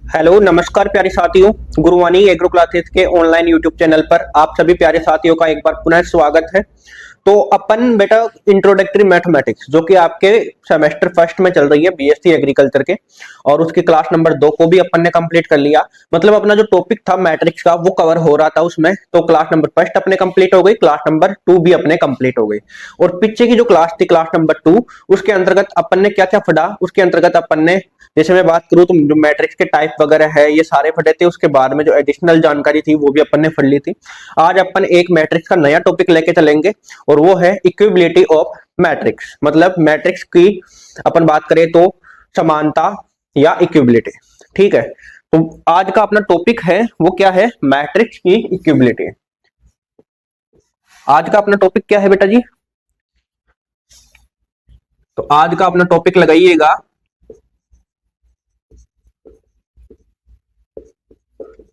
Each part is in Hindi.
हेलो नमस्कार प्यारे साथियों। गुरुवाणी एग्रो क्लासेस के ऑनलाइन यूट्यूब चैनल पर आप सभी प्यारे साथियों का एक बार पुनः स्वागत है। तो अपन बेटा इंट्रोडक्टरी मैथमेटिक्स जो कि आपके सेमेस्टर फर्स्ट में चल रही है बीएससी एग्रीकल्चर के, और उसकी क्लास नंबर 2 को भी अपन ने कंप्लीट कर लिया। मतलब अपना जो टॉपिक था मैट्रिक्स का वो कवर हो रहा था उसमें। तो क्लास नंबर फर्स्ट अपने कंप्लीट हो गई, क्लास नंबर 2 भी अपने कंप्लीट हो गई। और पीछे की जो क्लास थी क्लास नंबर 2, उसके अंतर्गत अपन ने क्या क्या पढ़ा, उसके अंतर्गत अपन ने जैसे मैं बात करूं तो जो मैट्रिक्स के टाइप वगैरह है ये सारे पढ़े थे। उसके बाद में जो एडिशनल जानकारी थी वो भी अपन ने पढ़ ली थी। आज अपन एक मैट्रिक्स का नया टॉपिक लेके चलेंगे और वो है इक्विबिलिटी ऑफ मैट्रिक्स। मतलब मैट्रिक्स की अपन बात करें तो समानता या इक्विबिलिटी। ठीक है, तो आज का अपना टॉपिक है वो क्या है, मैट्रिक्स की इक्विबिलिटी। आज का अपना टॉपिक क्या है बेटा जी? तो आज का अपना टॉपिक लगाइएगा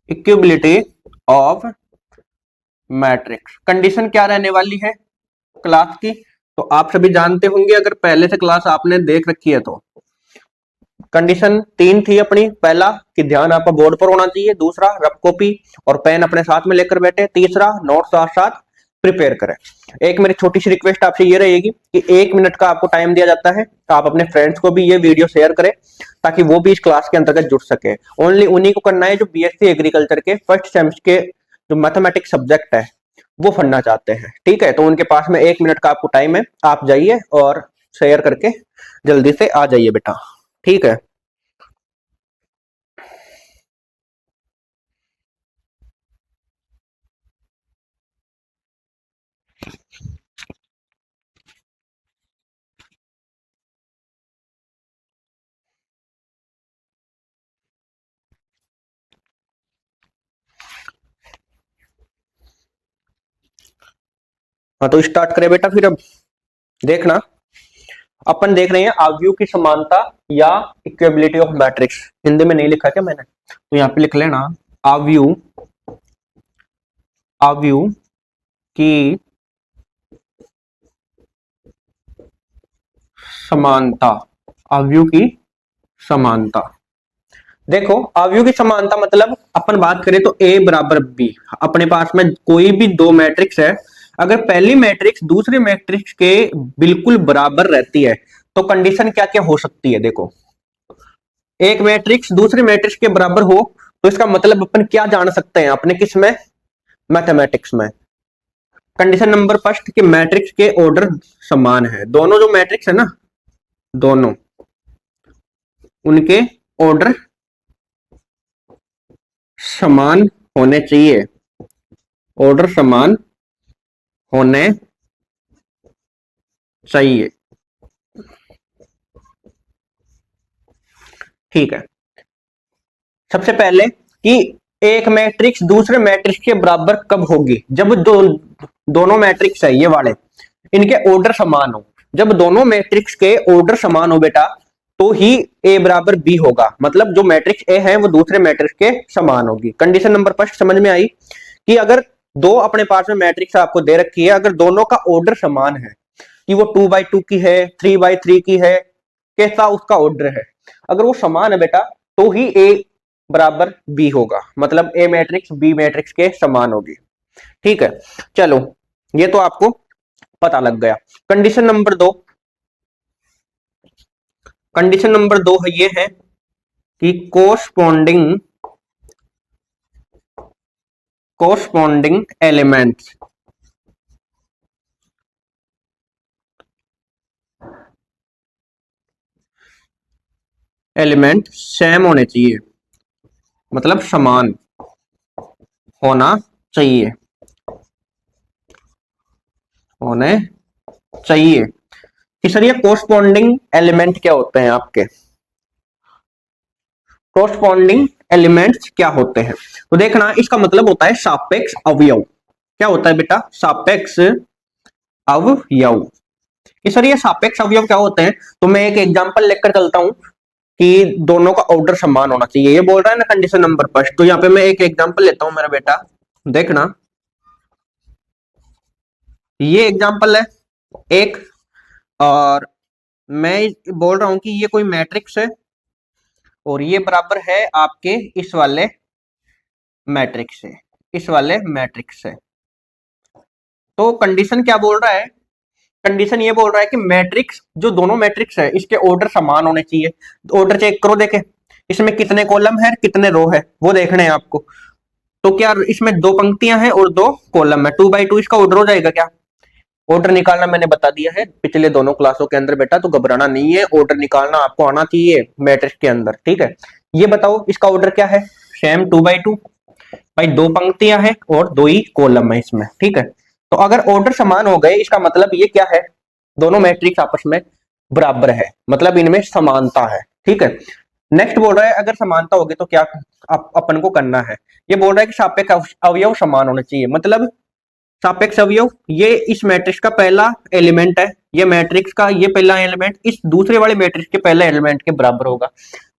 इक्विबिलिटी ऑफ मैट्रिक्स। कंडीशन क्या रहने वाली है क्लास की, तो आप सभी जानते होंगे अगर पहले से क्लास आपने देख रखी है तो। कंडीशन 3 थी अपनी। पहला कि ध्यान आपका बोर्ड पर होना चाहिए, दूसरा रफ कॉपी और पेन अपने साथ में लेकर बैठे, तीसरा नोट साथ साथ प्रिपेयर करें। एक मेरी छोटी सी रिक्वेस्ट आपसे ये रहेगी कि 1 मिनट का आपको टाइम दिया जाता है, तो आप अपने फ्रेंड्स को भी ये वीडियो शेयर करें ताकि वो भी इस क्लास के अंतर्गत जुड़ सके। ओनली उन्हीं को करना है जो बीएससी एग्रीकल्चर के फर्स्ट सेमेस्टर के जो मैथमेटिक्स सब्जेक्ट है वो पढ़ना चाहते हैं। ठीक है, तो उनके पास में 1 मिनट का आपको टाइम है, आप जाइए और शेयर करके जल्दी से आ जाइए बेटा। ठीक है, हाँ तो स्टार्ट करें बेटा। फिर अब देखना, अपन देख रहे हैं आव्यूह की समानता या इक्विबिलिटी ऑफ मैट्रिक्स। हिंदी में नहीं लिखा क्या मैंने, तो यहाँ पे लिख लेना आव्यूह, आव्यूह की समानता, आव्यूह की समानता। देखो आव्यूह की समानता मतलब अपन बात करें तो ए बराबर बी। अपने पास में कोई भी दो मैट्रिक्स है, अगर पहली मैट्रिक्स दूसरे मैट्रिक्स के बिल्कुल बराबर रहती है तो कंडीशन क्या क्या हो सकती है। देखो, एक मैट्रिक्स दूसरे मैट्रिक्स के बराबर हो तो इसका मतलब अपन क्या जान सकते हैं अपने किस में, मैथमेटिक्स में। कंडीशन नंबर फर्स्ट कि मैट्रिक्स के ऑर्डर समान है। दोनों जो मैट्रिक्स है ना, दोनों उनके ऑर्डर समान होने चाहिए, ऑर्डर समान होने चाहिए। ठीक है, सबसे पहले कि एक मैट्रिक्स दूसरे मैट्रिक्स के बराबर कब होगी, जब दोनों मैट्रिक्स है ये वाले, इनके ऑर्डर समान हो। जब दोनों मैट्रिक्स के ऑर्डर समान हो बेटा तो ही ए बराबर बी होगा। मतलब जो मैट्रिक्स ए है वो दूसरे मैट्रिक्स के समान होगी। कंडीशन नंबर फर्स्ट समझ में आई कि अगर दो अपने पास में मैट्रिक्स आपको दे रखी है, अगर दोनों का ऑर्डर समान है कि वो 2x2 की है, 3x3 की है, कैसा उसका ऑर्डर है, अगर वो समान है बेटा तो ही ए बराबर बी होगा। मतलब ए मैट्रिक्स बी मैट्रिक्स के समान होगी। ठीक है, चलो ये तो आपको पता लग गया। कंडीशन नंबर 2, कंडीशन नंबर 2 है ये है कि corresponding corresponding elements, element same होने चाहिए, मतलब समान होना चाहिए, होने चाहिए। कि सर ये कोरस्पॉन्डिंग एलिमेंट क्या होते हैं आपके, कोरस्पॉन्डिंग एलिमेंट्स क्या होते हैं? तो देखना, इसका मतलब होता है सापेक्ष अवयव। क्या होता है बेटा? सापेक्ष अवयव। कि सर ये सापेक्ष अवयव क्या होते हैं, तो मैं एक एग्जांपल लेकर चलता हूं कि दोनों का ऑर्डर समान होना चाहिए, ये बोल रहा है ना कंडीशन नंबर फर्स्ट। तो यहाँ पे मैं एक एग्जांपल लेता हूं मेरा बेटा, देखना ये एग्जांपल है एक, और मैं बोल रहा हूं कि ये कोई मैट्रिक्स है और ये बराबर है आपके इस वाले मैट्रिक्स से, इस वाले मैट्रिक्स से। तो कंडीशन क्या बोल रहा है? कंडीशन ये बोल रहा है कि मैट्रिक्स, जो दोनों मैट्रिक्स है इसके ऑर्डर समान होने चाहिए। ऑर्डर चेक करो, देखे इसमें कितने कॉलम है कितने रो है वो देखने हैं आपको। तो क्या इसमें दो पंक्तियां हैं और दो कॉलम है, 2 बाई 2 इसका ऑर्डर हो जाएगा क्या? ऑर्डर निकालना मैंने बता दिया है पिछले दोनों क्लासों के अंदर बेटा, तो घबराना नहीं है, ऑर्डर निकालना आपको आना चाहिए मैट्रिक्स के अंदर, ठीक है। ये बताओ इसका ऑर्डर क्या है? सेम 2 बाई 2, भाई दो पंक्तियां हैं और दो ही कॉलम है इसमें, ठीक है। तो अगर ऑर्डर समान हो गए इसका मतलब ये क्या है? दोनों मैट्रिक्स आपस में बराबर है, मतलब इनमें समानता है, ठीक है। नेक्स्ट बोल रहा है अगर समानता होगी तो क्या अपन को करना है? ये बोल रहा है कि सापेक्ष अवयव समान होने चाहिए, मतलब सापेक्ष अवयव ये इस मैट्रिक्स का पहला एलिमेंट है, ये मैट्रिक्स का ये पहला एलिमेंट इस दूसरे वाले मैट्रिक्स के पहले एलिमेंट के बराबर होगा।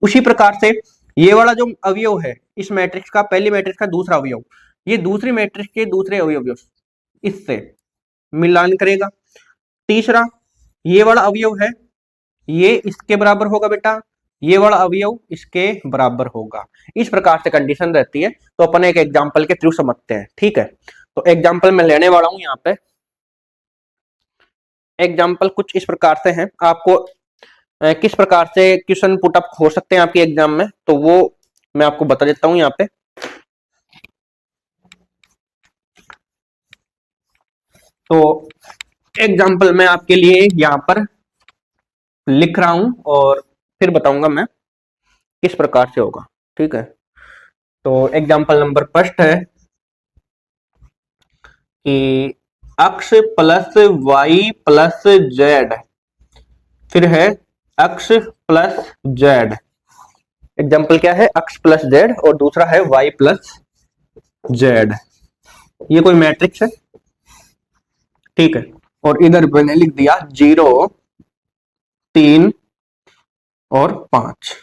उसी प्रकार से ये वाला जो अवयव है इस मैट्रिक्स का, पहली मैट्रिक्स का दूसरा अवयव, ये दूसरी मैट्रिक्स के दूसरे अवयव इससे मिलान करेगा। तीसरा ये वाला अवयव है ये इसके बराबर होगा बेटा, ये वाला अवयव इसके बराबर होगा। इस प्रकार से कंडीशन रहती है। तो अपन एक एग्जांपल के थ्रू समझते हैं, ठीक है। तो एग्जांपल मैं लेने वाला हूं यहाँ पे। एग्जांपल कुछ इस प्रकार से हैं, आपको किस प्रकार से क्वेश्चन पुटअप हो सकते हैं आपके एग्जाम में, तो वो मैं आपको बता देता हूं यहाँ पे। तो एग्जांपल मैं आपके लिए यहाँ पर लिख रहा हूं और फिर बताऊंगा मैं किस प्रकार से होगा, ठीक है। तो एग्जांपल नंबर फर्स्ट है कि अक्ष प्लस वाई प्लस जेड, फिर है अक्ष प्लस जेड। एग्जाम्पल क्या है? अक्ष प्लस जेड और दूसरा है वाई प्लस जेड। ये कोई मैट्रिक्स है, ठीक है। और इधर मैंने लिख दिया 0 3 और 5।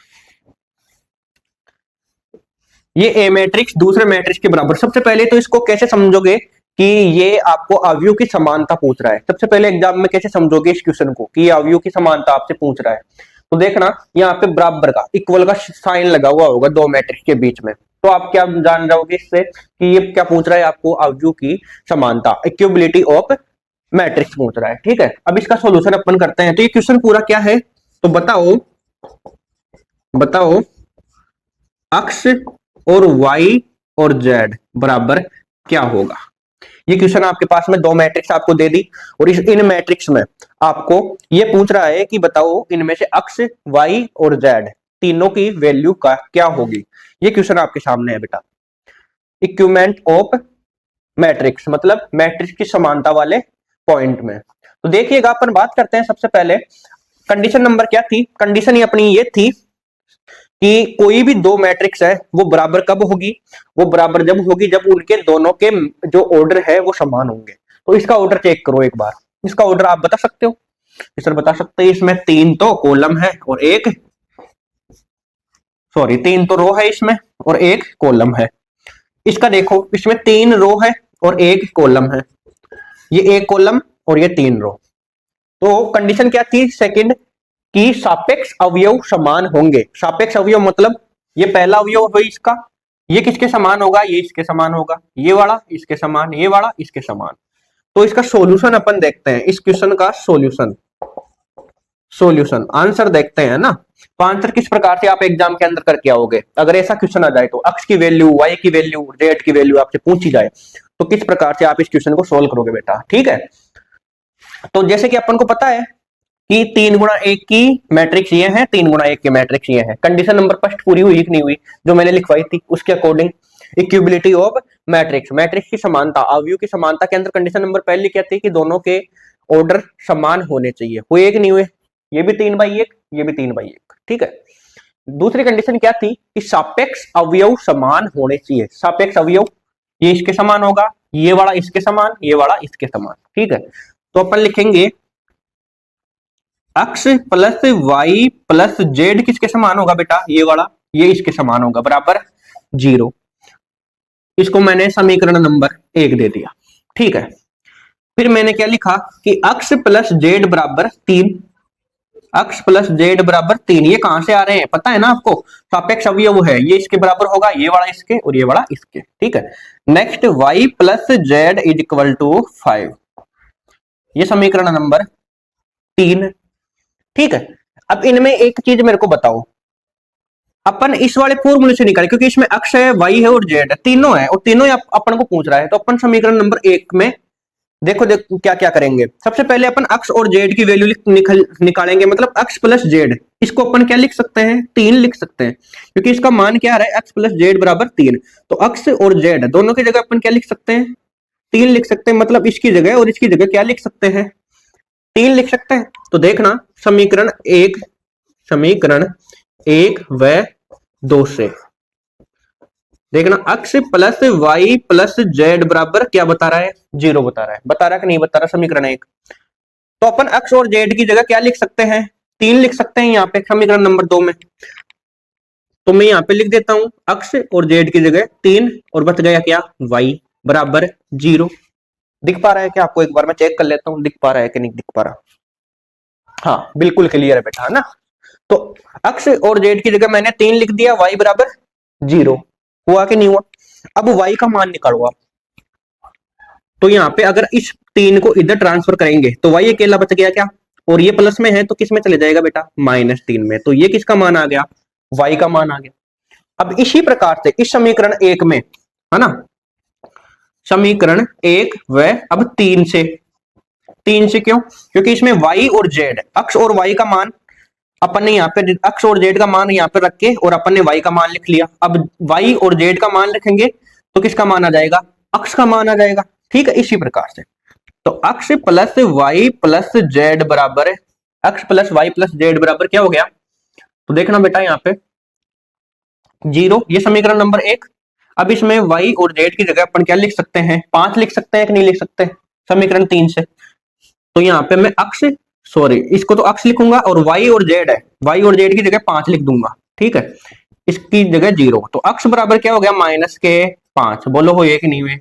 ये ए मैट्रिक्स दूसरे मैट्रिक्स के बराबर। सबसे पहले तो इसको कैसे समझोगे कि ये आपको अवयव की समानता पूछ रहा है? सबसे पहले एग्जाम में कैसे समझोगे इस क्वेश्चन को कि अवयव की समानता आपसे पूछ रहा है? तो देखना यहाँ पे बराबर का, इक्वल का साइन लगा हुआ होगा दो मैट्रिक्स के बीच में। तो आप क्या जान जाओगे इससे कि ये क्या पूछ रहा है? आपको अवयव की समानता, इक्विबिलिटी ऑफ मैट्रिक्स पूछ रहा है, ठीक है। अब इसका सॉल्यूशन अपन करते हैं। तो ये क्वेश्चन पूरा क्या है तो बताओ, बताओ अक्ष और y और z बराबर क्या होगा? ये क्वेश्चन आपके पास में दो मैट्रिक्स आपको दे दी और इन मैट्रिक्स में आपको ये पूछ रहा है कि बताओ इनमें से अक्ष y और z तीनों की वैल्यू का क्या होगी। ये क्वेश्चन आपके सामने है बेटा। इक्विवेलेंट ऑफ मैट्रिक्स मतलब मैट्रिक्स की समानता वाले पॉइंट में। तो देखिएगा अपन बात करते हैं सबसे पहले कंडीशन नंबर क्या थी? कंडीशन ही अपनी ये थी कि कोई भी दो मैट्रिक्स है वो बराबर कब होगी? वो बराबर जब होगी जब उनके दोनों के जो ऑर्डर है वो समान होंगे। तो इसका ऑर्डर चेक करो एक बार, इसका ऑर्डर आप बता सकते हो? सर बता सकते हैं। इसमें 3 तो कॉलम है और एक, सॉरी 3 तो रो है इसमें और एक कॉलम है। इसका देखो इसमें 3 रो है और एक कॉलम है, ये एक कॉलम और ये 3 रो। तो कंडीशन क्या थी सेकंड कि सापेक्ष अवयव समान होंगे। सापेक्ष अवयव मतलब ये पहला अवयव है इसका, ये किसके समान होगा? ये इसके समान होगा, ये वाला इसके समान, ये वाला इसके समान। तो इसका सॉल्यूशन अपन देखते हैं, इस क्वेश्चन का सॉल्यूशन, सॉल्यूशन आंसर देखते हैं ना। तो आंसर किस प्रकार से आप एग्जाम के अंदर करके आओगे अगर ऐसा क्वेश्चन आ जाए तो? अक्ष की वैल्यू, वाई की वैल्यू, जेड की वैल्यू आपसे पूछी जाए तो किस प्रकार से आप इस क्वेश्चन को सोल्व करोगे बेटा, ठीक है। तो जैसे कि अपन को पता है कि 3 गुणा 1 की मैट्रिक्स ये है, 3 गुणा 1 की मैट्रिक्स ये है। कंडीशन नंबर फर्स्ट पूरी हुई लिखनी हुई जो मैंने लिखवाई थी उसके अकॉर्डिंग इक्विबिलिटी ऑफ मैट्रिक्स, मैट्रिक्स की समानता, अवयव की समानता के अंदर कंडीशन नंबर पहले क्या थी कि दोनों के ऑर्डर समान होने चाहिए। हुए कि नहीं हुए? ये भी 3/1, ये भी 3/1, ठीक है। दूसरी कंडीशन क्या थी कि सापेक्ष अवयव समान होने चाहिए। सापेक्ष अवयव ये इसके समान होगा, ये वाला इसके समान, ये वाला इसके समान, ठीक है। तो अपन लिखेंगे अक्ष प्लस वाई प्लस जेड किसके समान होगा बेटा? ये वाला, ये इसके समान होगा बराबर 0। इसको मैंने समीकरण नंबर 1 दे दिया, ठीक है। फिर मैंने क्या लिखा कि अक्ष प्लस जेड बराबर 3, x प्लस जेड बराबर 3। ये कहां से आ रहे हैं पता है ना आपको, सापेक्ष अवयव है, ये इसके बराबर होगा, ये वाला इसके और ये वाला इसके, ठीक है। Next y plus z is equal to 5, ये समीकरण नंबर 3, ठीक है। अब इनमें एक चीज मेरे को बताओ, अपन इस वाले फॉर्मूले से निकाले, क्योंकि इसमें x है, y है और z है, तीनों है, और तीनों ही अपन को पूछ रहा है, तो अपन समीकरण नंबर 1 में देखो क्या क्या करेंगे। सबसे पहले अपन x और z की वैल्यू निकालेंगे, मतलब x प्लस जेड, इसको अपन क्या लिख सकते हैं, 3 लिख सकते हैं, क्योंकि इसका मान क्या आ रहा है, x प्लस जेड बराबर 3। तो x और z दोनों की जगह अपन क्या लिख सकते हैं, 3 लिख सकते हैं, मतलब इसकी जगह और इसकी जगह क्या लिख सकते हैं, 3 लिख सकते हैं। तो देखना समीकरण एक व 2 से देखना x plus y plus z बराबर क्या बता रहा है, 0 बता रहा है, कि नहीं बता रहा, समीकरण 1। तो अपन x और z की जगह क्या लिख सकते हैं, 3 लिख सकते हैं यहाँ पे समीकरण नंबर 2 में। तो मैं यहाँ पे लिख देता हूं x और z की जगह 3, और बच गया क्या, y बराबर 0। दिख पा रहा है क्या आपको, एक बार मैं चेक कर लेता हूं दिख पा रहा है कि नहीं दिख पा रहा। हाँ बिल्कुल क्लियर है बेटा, है ना। तो x और z की जगह मैंने 3 लिख दिया, y बराबर 0, हुआ कि नहीं हुआ। अब y का मान निकालो आप, तो यहाँ पे अगर इस 3 को इधर ट्रांसफर करेंगे तो y अकेला बच गया क्या, और ये प्लस में है तो किस में चले जाएगा बेटा, -3 में, तो ये किसका मान आ गया, y का मान आ गया। अब इसी प्रकार से इस समीकरण 1 में, है ना, समीकरण 1 व अब 3 से क्यों, क्योंकि इसमें y और z, x और y का मान अपन ने यहाँ पे x और z का मान यहाँ पे रख के और अपन ने y का मान लिख लिया। अब y और z का मान लिखेंगे तो किसका मान आ जाएगा, x का मान आ जाएगा, ठीक है। इसी प्रकार से तो x plus y plus z बराबर, x plus y plus z बराबर क्या हो गया, तो देखना बेटा यहाँ पे 0, ये समीकरण नंबर 1। अब इसमें y और z की जगह अपन क्या लिख सकते हैं, 5 लिख सकते हैं कि नहीं लिख सकते, समीकरण 3 से। तो यहाँ पे मैं x, सॉरी इसको तो x लिखूंगा, और y और z है, y और z की जगह 5 लिख दूंगा, ठीक है, इसकी जगह 0। तो x बराबर क्या हो गया, -5। बोलो हो ये कि नहीं हुए,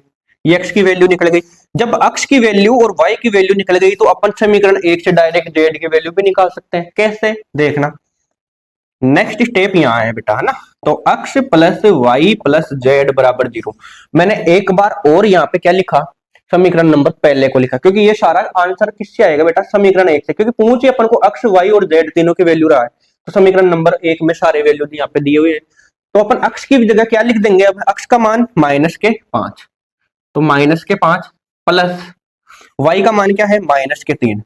ये x की वैल्यू निकल गई। जब x की वैल्यू और y की वैल्यू निकल गई तो अपन समीकरण 1 से डायरेक्ट z की वैल्यू भी निकाल सकते हैं। कैसे, देखना नेक्स्ट स्टेप यहाँ है बेटा, है ना। तो x plus y plus z बराबर 0, मैंने एक बार और यहाँ पे क्या लिखा, समीकरण नंबर पहले को लिखा, क्योंकि ये सारा आंसर किससे आएगा बेटा, समीकरण 1 से, क्योंकि पूछिए अपन को x y और z तीनों की वैल्यू रहा है, तो समीकरण नंबर 1 में सारे वैल्यू यहाँ पे दिए हुए हैं। तो अपन x की जगह क्या लिख देंगे, अब x का मान -5, तो -5 प्लस y का मान क्या है, -3,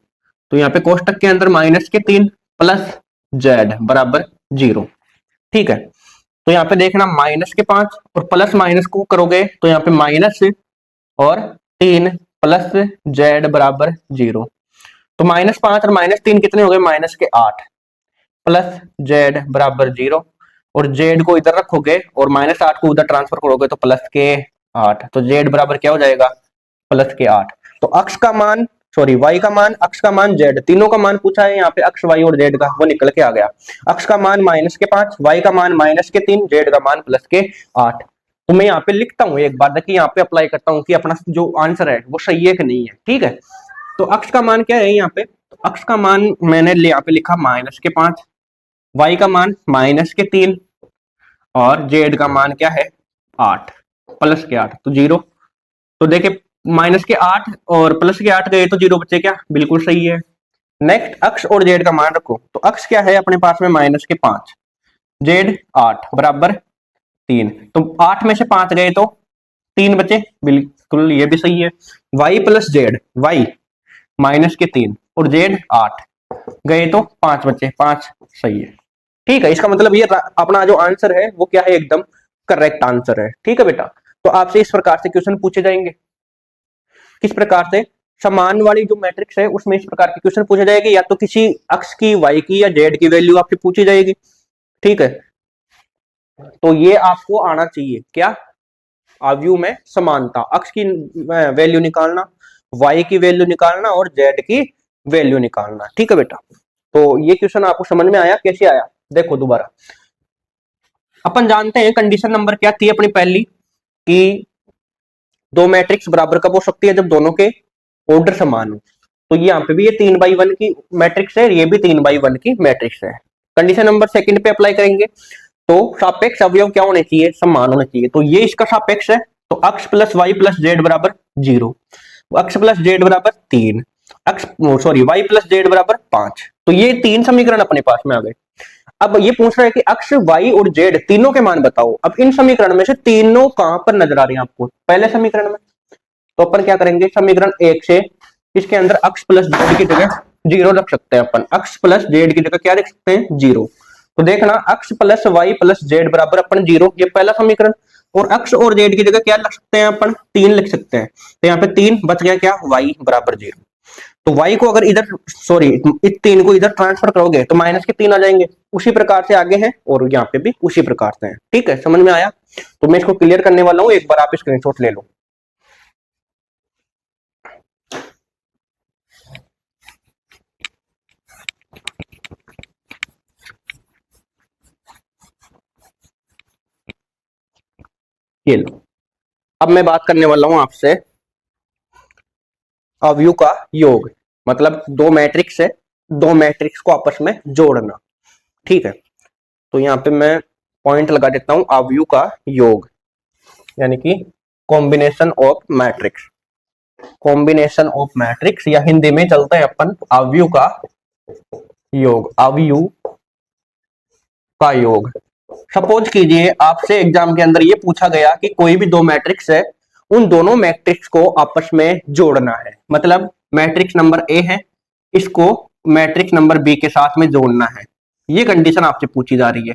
तो यहाँ पे कोष्टक के अंदर -3 प्लस z बराबर 0, ठीक है। तो यहाँ पे देखना -5 और प्लस माइनस को करोगे तो यहाँ पे माइनस और 3 प्लस z बराबर 0, तो -5 और -3 कितने हो गए, -8 प्लस z बराबर 0, और z को इधर रखोगे और -8 को उधर ट्रांसफर करोगे तो +8, तो z बराबर क्या हो जाएगा, +8। तो x का मान, सॉरी y का मान, x का मान, z, तीनों का मान पूछा है यहाँ पे, x y और z का, वो निकल के आ गया। x का मान -5, y का मान -3, z का मान +8। तो मैं यहाँ पे लिखता हूँ एक बार, देखिए यहाँ पे अप्लाई करता हूँ कि अपना जो आंसर है वो सही है कि नहीं है, ठीक है। तो x का मान क्या है यहाँ पे, तो x का मान मैंने यहाँ पे लिखा -5, y का मान -3 और z का मान क्या है 8, +8, तो 0। तो देखिए -8 और +8 गए तो 0 बचे क्या, बिल्कुल सही है। नेक्स्ट x और z का मान रखो, तो x क्या है अपने पास में -5, z 8 बराबर 3, तो 8 में से 5 गए तो 3 बचे, बिल्कुल ये भी सही है। y प्लस जेड, y -3 और z 8 गए तो 5 बचे, 5 सही है, ठीक है। इसका मतलब ये अपना जो आंसर है वो क्या है, एकदम करेक्ट आंसर है, ठीक है बेटा। तो आपसे इस प्रकार से क्वेश्चन पूछे जाएंगे, किस प्रकार से, समान वाली जो मैट्रिक्स है उसमें इस प्रकार के क्वेश्चन पूछे जाएंगे, या तो किसी x की, y की या z की वैल्यू आपसे पूछी जाएगी, ठीक है। तो ये आपको आना चाहिए क्या, अवयव में समानता, x की वैल्यू निकालना, y की वैल्यू निकालना और z की वैल्यू निकालना, ठीक है बेटा। तो ये क्वेश्चन आपको समझ में आया, कैसे आया, देखो दोबारा। अपन जानते हैं कंडीशन नंबर क्या थी अपनी पहली, कि दो मैट्रिक्स बराबर कब हो सकती है, जब दोनों के ऑर्डर समान हो, तो यहाँ पे भी ये 3/1 की मैट्रिक्स है, ये भी 3/1 की मैट्रिक्स है। कंडीशन नंबर सेकंड पे अप्लाई करेंगे तो सापेक्ष अवयव क्या होने चाहिए, समान होने चाहिए। तो ये इसका सापेक्ष है, तो अक्ष प्लस वाई प्लस जेड बराबर 0, अक्ष प्लस जेड बराबर 3, अक्ष सॉरी वाई प्लस जेड बराबर 5। तो ये 3 समीकरण अपने पास में आ गए। अब ये पूछ रहा है कि अक्ष वाई और जेड तीनों के मान बताओ। अब इन समीकरण में से तीनों कहां पर नजर आ रही है आपको, पहले समीकरण में। तो अपन क्या करेंगे, समीकरण 1 से इसके अंदर अक्ष प्लस जेड की जगह 0 रख सकते हैं। अपन अक्ष प्लस जेड की जगह क्या रख सकते हैं, 0। तो देखना अक्ष प्लस वाई प्लस जेड बराबर अपन 0, ये पहला समीकरण। और अक्ष और जेड की जगह क्या लिख सकते हैं, अपन 3 लिख सकते हैं। तो यहाँ पे 3 बच गया, क्या, वाई बराबर 0। तो y को अगर इधर सॉरी इस 3 को इधर ट्रांसफर करोगे तो माइनस के 3 आ जाएंगे। उसी प्रकार से आगे हैं और यहाँ पे भी उसी प्रकार से हैं। ठीक है, समझ में आया। तो मैं इसको क्लियर करने वाला हूं, एक बार आप स्क्रीनशॉट ले लो। ये लो। अब मैं बात करने वाला हूं आपसे अवयव का योग, मतलब दो मैट्रिक्स है, दो मैट्रिक्स को आपस में जोड़ना। ठीक है, तो यहाँ पे मैं पॉइंट लगा देता हूं, अवयव का योग यानी कि combination of matrix. Combination of matrix या हिंदी में चलते हैं अपन अवयव का योग, अवयव का योग। सपोज कीजिए आपसे एग्जाम के अंदर ये पूछा गया कि कोई भी दो मैट्रिक्स है, उन दोनों मैट्रिक्स को आपस में जोड़ना है। मतलब मैट्रिक्स नंबर ए है, इसको मैट्रिक्स नंबर बी के साथ में जोड़ना है। ये कंडीशन आपसे पूछी जा रही है।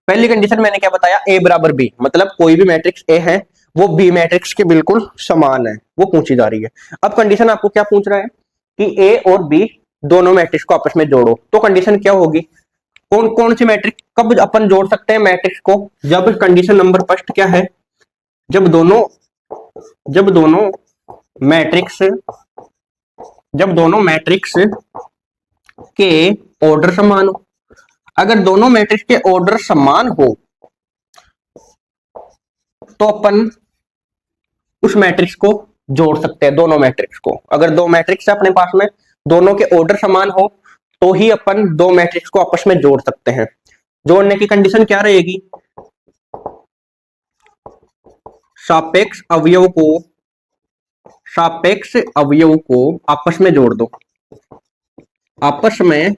पहली कंडीशन मैंने क्या बताया, ए बराबर बी, मतलब कोई भी मैट्रिक्स ए है वो बी मैट्रिक्स के बिल्कुल समान है, वो पूछी जा रही है। अब कंडीशन आपको क्या पूछ रहा है कि ए और बी दोनों मैट्रिक्स को आपस में जोड़ो। तो कंडीशन क्या होगी, कौन कौन सी मैट्रिक्स कब अपन जोड़ सकते हैं मैट्रिक्स को, जब कंडीशन नंबर फर्स्ट क्या है, जब दोनों मैट्रिक्स के ऑर्डर समान हो। अगर दोनों मैट्रिक्स के ऑर्डर समान हो तो अपन उस मैट्रिक्स को जोड़ सकते हैं, दोनों मैट्रिक्स को। अगर दो मैट्रिक्स है अपने पास में, दोनों के ऑर्डर समान हो तो ही अपन दो मैट्रिक्स को आपस में जोड़ सकते हैं। जोड़ने की कंडीशन क्या रहेगी, सापेक्ष अवयव को आपस में जोड़ दो, आपस में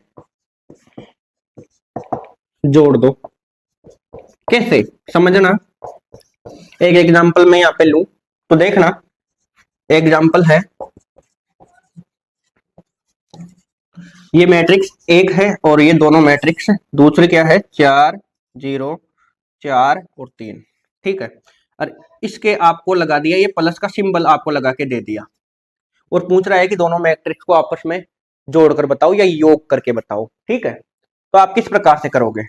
जोड़ दो। कैसे समझना, एक एग्जांपल मैं यहां पे लूं तो देखना। एग्जांपल है, ये मैट्रिक्स एक है और ये दोनों मैट्रिक्स दूसरे क्या है, 4 0 4 और 3। ठीक है, और इसके आपको लगा दिया, ये प्लस का सिंबल आपको लगा के दे दिया और पूछ रहा है कि दोनों मैट्रिक्स को आपस में जोड़कर बताओ या योग करके बताओ। ठीक है, तो आप किस प्रकार से करोगे,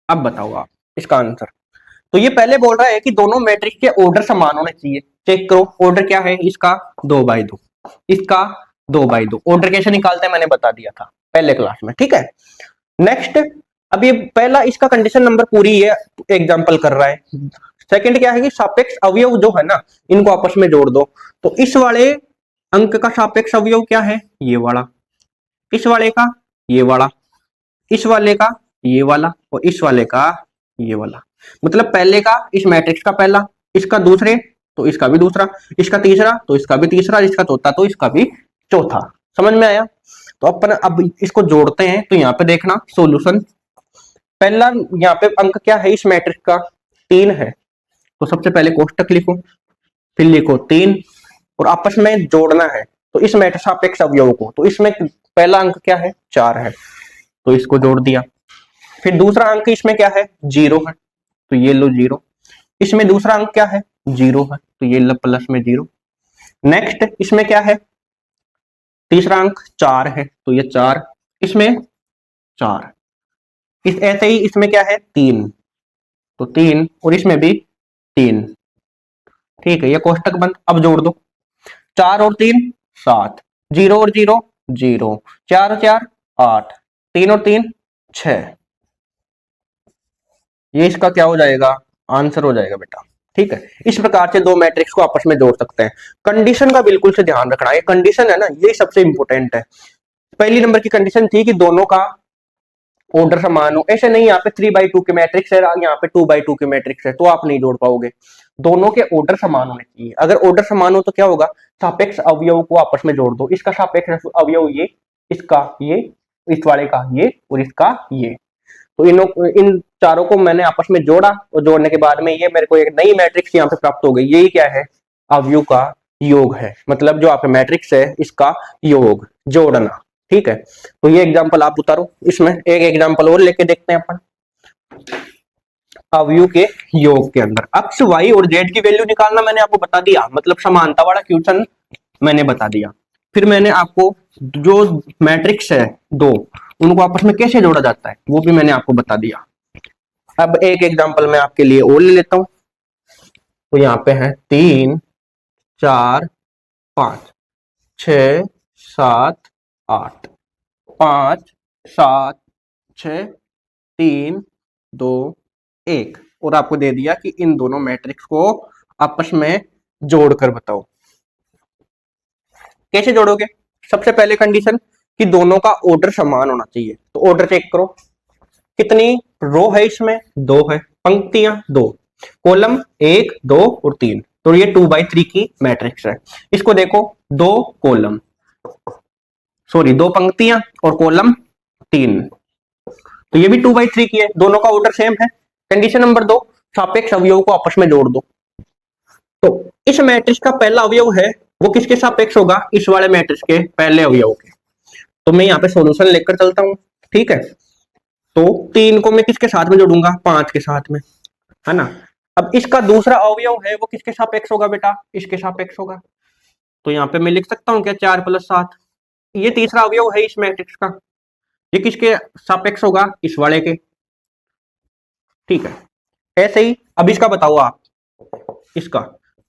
अब बताओ आप इसका आंसर। तो ये पहले बोल रहा है कि दोनों मैट्रिक्स के ऑर्डर समान होने चाहिए। चेक करो ऑर्डर क्या है इसका, 2/2, इसका 2/2। ऑर्डर कैसे निकालते हैं मैंने बता दिया था पहले क्लास में। ठीक है, नेक्स्ट, अब ये पहला इसका कंडीशन नंबर पूरी ये एग्जांपल कर रहा है। सेकंड क्या है कि सापेक्ष अवयव जो है ना, इनको आपस में जोड़ दो। तो इस वाले अंक का सापेक्ष अवयव क्या है, ये वाला, इस वाले का ये वाला, इस वाले का ये वाला और इस वाले का ये वाला। मतलब पहले का इस मैट्रिक्स का पहला, इसका दूसरे तो इसका भी दूसरा, इसका तीसरा तो इसका भी तीसरा, इसका चौथा तो इसका भी चौथा। समझ में आया। तो अपन अब इसको जोड़ते हैं। तो यहाँ पे देखना सॉल्यूशन, पहला यहाँ पे अंक क्या है इस मैट्रिक्स का, 3 है। तो सबसे पहले कोष्टक लिखो, फिर लिखो 3 और आपस में जोड़ना है। तो इस मैट्रिक्स सापेक्ष अवयव को, तो इसमें पहला अंक क्या है, 4 है, तो इसको जोड़ दिया। फिर दूसरा अंक इसमें क्या है, 0 है, तो ये लो 0। इसमें दूसरा अंक क्या है, 0 है, तो ये लो प्लस में 0। नेक्स्ट इसमें क्या है, तीसरा अंक 4 है, तो ये 4, इसमें 4। इस ऐसे ही इसमें क्या है, 3, तो 3 और इसमें भी 3। ठीक है, ये कोष्टक बंद। अब जोड़ दो, 4 और 3 7, 0 और 0 0, 4 और 4 8, 3 और 3 6। ये इसका क्या हो जाएगा, आंसर हो जाएगा बेटा। ठीक है, इस प्रकार से दो मैट्रिक्स को आपस में जोड़ सकते हैं। कंडीशन का बिल्कुल से ध्यान रखना, ये कंडीशन है ना, ये सबसे इंपॉर्टेंट है। पहली नंबर की कंडीशन थी कि दोनों का ऑर्डर समान हो। ऐसे नहीं, यहाँ पे 3/2 के मैट्रिक्स है, यहाँ पे 2/2 के मैट्रिक्स है, तो आप नहीं जोड़ पाओगे। दोनों के ऑर्डर समान होने चाहिए। अगर ऑर्डर समान हो तो क्या होगा, सापेक्ष अवयव को आपस में जोड़ दो। इसका सापेक्ष अवयव ये, इसका ये, इस वाले का ये और इसका ये। तो इन चारों को मैंने आपस में जोड़ा और जोड़ने के बाद में ये मेरे को एक नई मैट्रिक्स यहाँ पे प्राप्त हो गई। यही क्या है, अवयव का योग है, मतलब जो आपका मैट्रिक्स है इसका योग जोड़ना। ठीक है, तो ये एग्जांपल आप उतारो। इसमें एक एग्जांपल और लेके देखते हैं अपन अवयव के योग के अंदर। एक्स वाई और जेड की वैल्यू निकालना मैंने आपको बता दिया, मतलब समानता वाला क्वेश्चन मैंने बता दिया। फिर मैंने आपको जो मैट्रिक्स है दो, उनको आपस में कैसे जोड़ा जाता है वो भी मैंने आपको बता दिया। अब एक एग्जांपल मैं आपके लिए और ले लेता हूं। तो यहाँ पे है 3 4 5 6 7 8, 5 7 6 3 2 1, और आपको दे दिया कि इन दोनों मैट्रिक्स को आपस में जोड़कर बताओ। कैसे जोड़ोगे, सबसे पहले कंडीशन कि दोनों का ऑर्डर समान होना चाहिए। तो ऑर्डर चेक करो, कितनी रो है इसमें, 2 है, पंक्तियां 2, कॉलम 1 2 और 3, तो ये 2/3 की मैट्रिक्स है। इसको देखो, 2 कॉलम, सॉरी 2 पंक्तियां और कॉलम 3, तो ये भी 2/3 की है, दोनों का ऑर्डर सेम है। कंडीशन नंबर 2, सापेक्ष अवयव को आपस में जोड़ दो। तो इस मैट्रिक्स का पहला अवयव है वो किसके सापेक्ष होगा, इस वाले मैट्रिक्स के पहले अवयव के। तो मैं यहाँ पे सॉल्यूशन लेकर चलता हूं। ठीक है, तो 3 को मैं किसके साथ में जोड़ूंगा, 5 के साथ में, है ना। अब इसका दूसरा अवयव है वो किसके सापेक्ष होगा बेटा, इसके सापेक्ष होगा। तो यहाँ पे मैं लिख सकता हूँ क्या, 4 + 7। ये तीसरा अवयव है इस मैट्रिक्स का, ये किसके सापेक्ष होगा, इस वाले के। ठीक है, ऐसे ही अब इसका बताओ आप, इसका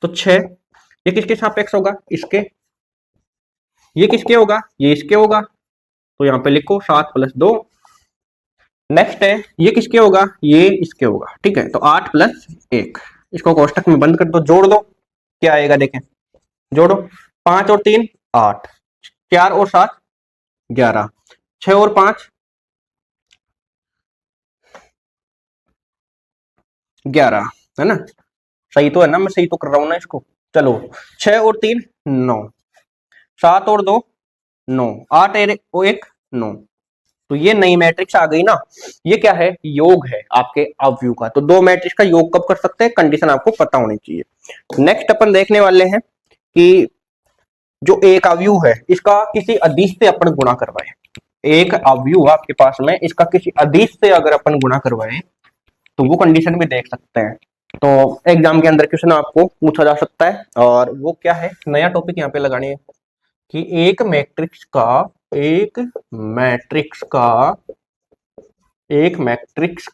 तो 6, ये किसके सापेक्ष होगा, इसके। ये किसके होगा, ये इसके होगा, तो यहाँ पे लिखो 7 + 2। नेक्स्ट है, ये किसके होगा, ये इसके होगा। ठीक है, तो 8 + 1, इसको कोष्टक में बंद कर दो, जोड़ दो, क्या आएगा देखें, जोड़ो, 5 और 3 8, 4 और 7 11, 6 और 5 11, है ना। सही तो है ना, मैं सही तो कर रहा हूं ना इसको। चलो, 6 और 3 9, 7 और 2 9, 8 और 1 9, तो ये नई मैट्रिक्स आ गई ना। ये क्या है, योग है आपके अवयव का। तो दो मैट्रिक्स का योग कब कर सकते हैं, कंडीशन आपको पता होनी चाहिए। नेक्स्ट अपन देखने वाले हैं कि जो एक अवयव है इसका किसी अदिश से अपन गुणा करवाए। एक अवयव आपके पास में, इसका किसी अदिश से अगर अपन गुणा करवाए तो वो कंडीशन भी देख सकते हैं। तो एग्जाम के अंदर क्वेश्चन आपको पूछा जा सकता है, और वो क्या है, नया टॉपिक यहाँ पे लगाने है कि एक मैट्रिक्स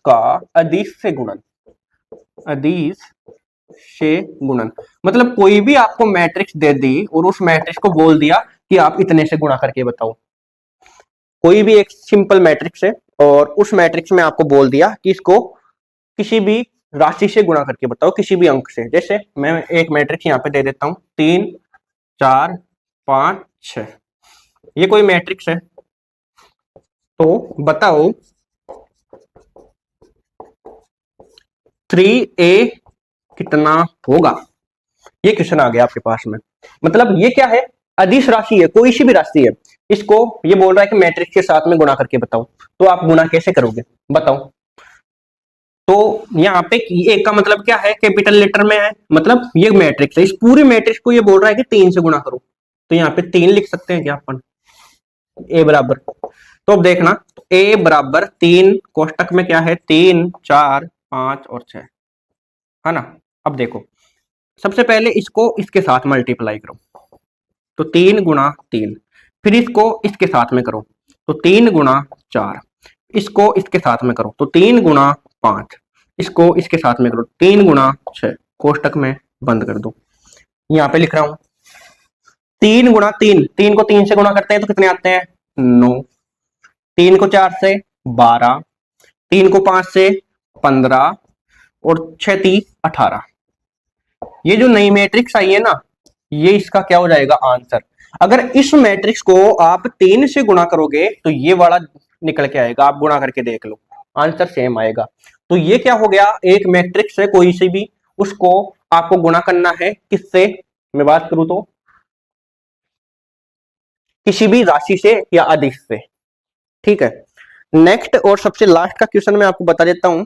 का अदिश से गुणन, अदिश से गुणन, मतलब कोई भी आपको मैट्रिक्स दे दी और उस मैट्रिक्स को बोल दिया कि आप इतने से गुणा करके बताओ। कोई भी एक सिंपल मैट्रिक्स है और उस मैट्रिक्स में आपको बोल दिया कि इसको किसी भी राशि से गुणा करके बताओ, किसी भी अंक से। जैसे मैं एक मैट्रिक्स यहाँ पे दे देता हूं, 3 4 5 6, ये कोई मैट्रिक्स है। तो बताओ 3a कितना होगा, ये क्वेश्चन आ गया आपके पास में। मतलब ये क्या है, अदिश राशि है, कोई सी भी राशि है, इसको ये बोल रहा है कि मैट्रिक्स के साथ में गुणा करके बताओ। तो आप गुणा कैसे करोगे बताओ। तो यहाँ पे एक का मतलब क्या है, कैपिटल लेटर में है, मतलब ये मैट्रिक्स है, इस पूरे मैट्रिक्स को ये बोल रहा है कि 3 से गुणा करो। तो यहाँ पे 3 लिख सकते हैं क्या अपन, ए बराबर। तो अब देखना, ए बराबर 3 कोष्टक में क्या है, 3 4 5 और 6, है ना। अब देखो, सबसे पहले इसको इसके साथ मल्टीप्लाई करो, तो 3 × 3, फिर इसको इसके साथ में करो तो 3 × 4, इसको इसके साथ में करो तो 3 × 5, इसको इसके साथ में करो 3 × 6, कोष्टक में बंद कर दो। यहाँ पे लिख रहा हूं 3 × 3, 3 को 3 से गुणा करते हैं तो कितने आते हैं 9, 3 को 4 से 12, 3 को 5 से 15 और 6 3 18, ये जो नई मैट्रिक्स आई है ना, ये इसका क्या हो जाएगा आंसर। अगर इस मैट्रिक्स को आप 3 से गुणा करोगे तो ये वाला निकल के आएगा, आप गुणा करके देख लो, आंसर सेम आएगा। तो ये क्या हो गया, एक मैट्रिक्स है कोई सी भी, उसको आपको गुणा करना है किससे, मैं बात करूं तो किसी भी राशि से या अदिश से, ठीक है। नेक्स्ट और सबसे लास्ट का क्वेश्चन मैं आपको बता देता हूं,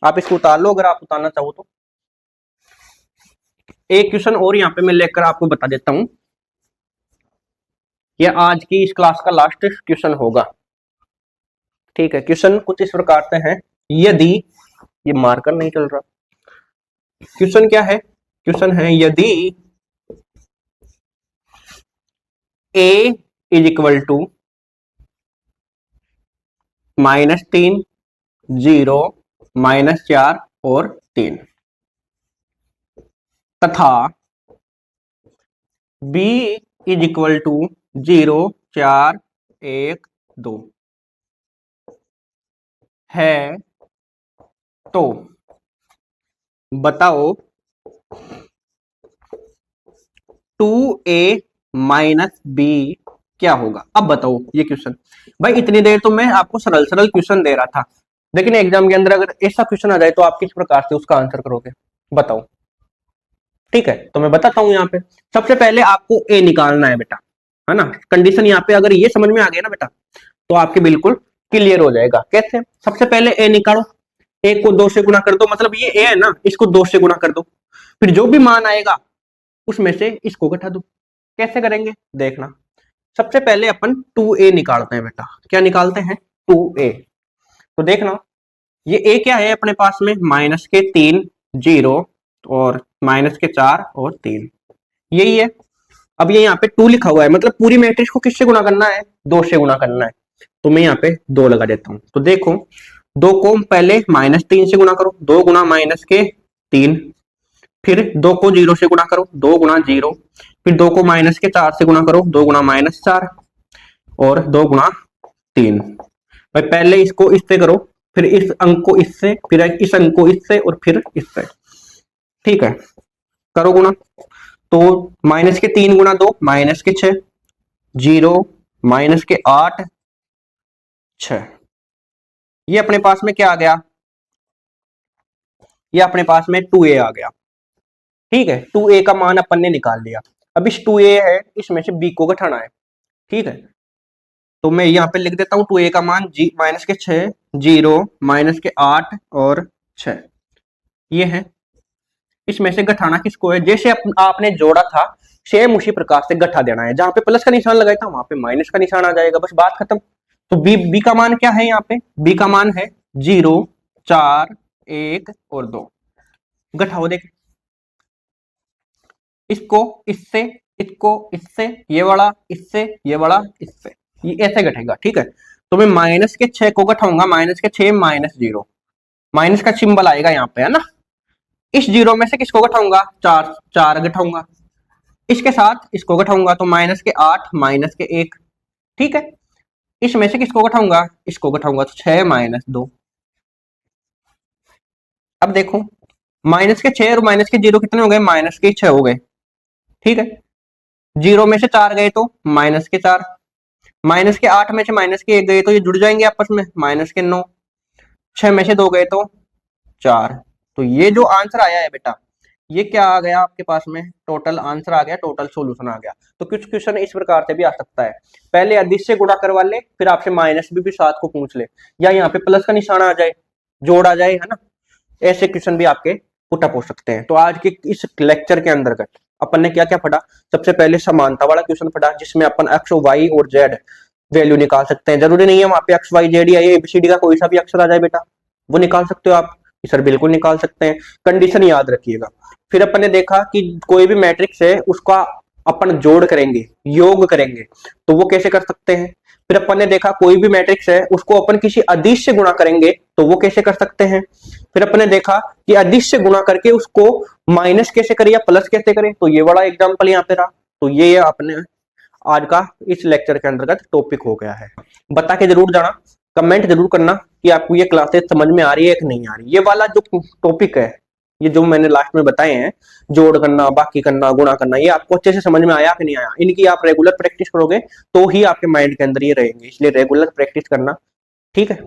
आप इसको उतार लो अगर आप उतारना चाहो तो। एक क्वेश्चन और यहां पे मैं लेकर आपको बता देता हूं, यह आज की इस क्लास का लास्ट क्वेश्चन होगा, ठीक है। क्वेश्चन कुछ इस प्रकार से है, यदि, ये मार्कर नहीं चल रहा, क्वेश्चन क्या है, क्वेश्चन है यदि a इज इक्वल टू -3, 0, -4 और 3 तथा b इज इक्वल टू 0, 4, 1, 2 है, तो बताओ 2a माइनस बी क्या होगा। अब बताओ ये क्वेश्चन, भाई इतनी देर तो मैं आपको सरल सरल क्वेश्चन दे रहा था, लेकिन एग्जाम के अंदर अगर ऐसा क्वेश्चन आ जाए तो आप किस प्रकार से उसका आंसर करोगे, बताओ। ठीक है, तो मैं बताता हूं यहाँ पे, सबसे पहले आपको ए निकालना है बेटा, है ना। कंडीशन यहाँ पे अगर ये समझ में आ गया ना बेटा, तो आपके बिल्कुल क्लियर हो जाएगा। कैसे, सबसे पहले ए निकालो, एक को 2 से गुणा कर दो, मतलब ये ए है ना, इसको 2 से गुणा कर दो, फिर जो भी मान आएगा उसमें से इसको घटा दो। कैसे करेंगे देखना, सबसे पहले अपन 2a निकालते हैं बेटा, क्या निकालते हैं 2a। तो देखना ये a क्या है अपने पास में, -3, 0 और -4 और 3, यही है। अब ये यहाँ पे 2 लिखा हुआ है, मतलब पूरी मैट्रिक्स को किससे गुणा करना है, 2 से गुणा करना है, तो मैं यहाँ पे 2 लगा देता हूं। तो देखो 2 को पहले -3 से गुणा करो, 2 गुणा -3, फिर 2 को 0 से गुणा करो, 2 गुणा 0, फिर 2 को -4 से गुणा करो, 2 गुणा -4 और 2 गुणा 3। भाई पहले इसको इससे करो, फिर इस अंक को इससे, फिर इस अंक को इससे और फिर इससे, ठीक है। करो गुणा, तो -3 गुणा 2 -6, 0 -8, 6, ये अपने पास में क्या आ गया, ये अपने पास में 2a आ गया, ठीक है। 2a का मान अपन ने निकाल लिया, अब इस 2a है इसमें से b को घटाना है, ठीक है। तो मैं यहाँ पे लिख देता हूँ 2a का मान -6, 0 -8 और 6, ये है। इसमें से घटाना किसको है, जैसे आपने जोड़ा था सेम उसी प्रकार से घटा देना है, जहां पे प्लस का निशान लगाया था वहां पे माइनस का निशान आ जाएगा, बस बात खत्म। तो b का मान क्या है, यहाँ पे b का मान है 0, 4, 1 और 2, घटाओ देख, इसको इससे, इसको इससे, ये वाला इससे, ये वाला इससे, ये ऐसे घटेगा, ठीक है। तो मैं -6 को घटाऊंगा, -6 -0, माइनस का सिंबल आएगा यहाँ पे, है ना। इस 0 में से किसको घटाऊंगा, 4 घटाऊंगा, इसके साथ इसको घटाऊंगा तो -8 -1, ठीक है। इसमें से किसको घटाऊंगा, इसको घटाऊंगा तो 6 -2। अब देखो -6 और -0 कितने हो गए, -6 हो गए, ठीक है। 0 में से 4 गए तो -4, -8 में से -1 गए तो ये जुड़ जाएंगे आपस में, -9, 6 में से 2 गए तो 4। तो ये जो आंसर आया है बेटा, ये क्या आ गया आपके पास में, टोटल आंसर आ गया, टोटल सॉल्यूशन आ गया। तो कुछ क्वेश्चन इस प्रकार से भी आ सकता है, पहले अदिश से गुणा करवा ले, फिर आपसे माइनस भी साथ को पूछ ले, या यहाँ पे प्लस का निशान आ जाए, जोड़ आ जाए, है ना। ऐसे क्वेश्चन भी आपके पुटअप हो सकते हैं। तो आज के इस लेक्चर के अंतर्गत अपन ने क्या क्या पढ़ा, सबसे पहले समानता वाला क्वेश्चन पढ़ा, जिसमें अपन एक्स वाई और जेड वैल्यू निकाल सकते हैं। जरूरी नहीं है वहां पे एक्स वाई जेड या एबीसीडी का कोई सा भी अक्षर आ जाए बेटा, वो निकाल सकते हो आप, सर बिल्कुल निकाल सकते हैं, कंडीशन याद रखिएगा। फिर अपन ने देखा कि कोई भी मैट्रिक्स है उसका अपन जोड़ करेंगे, योग करेंगे, तो वो कैसे कर सकते हैं। फिर अपन ने देखा कोई भी मैट्रिक्स है उसको अपन किसी अदिश से गुणा करेंगे, तो वो कैसे कर सकते हैं। फिर अपन ने देखा कि अदिश से गुणा करके उसको माइनस कैसे करें या प्लस कैसे करें, तो ये वाला एग्जाम्पल यहाँ पे रहा। तो ये अपने आज का इस लेक्चर के अंतर्गत टॉपिक हो गया है। बता के जरूर जाना, कमेंट जरूर करना कि आपको ये क्लासेस समझ में आ रही है कि नहीं आ रही। ये वाला जो टॉपिक है ये जो मैंने लास्ट में बताए हैं, जोड़ करना, बाकी करना, गुणा करना, ये आपको अच्छे से समझ में आया कि नहीं आया? इनकी आप रेगुलर प्रैक्टिस करोगे तो ही आपके माइंड के अंदर ये रहेंगे, इसलिए रेगुलर प्रैक्टिस करना। ठीक है।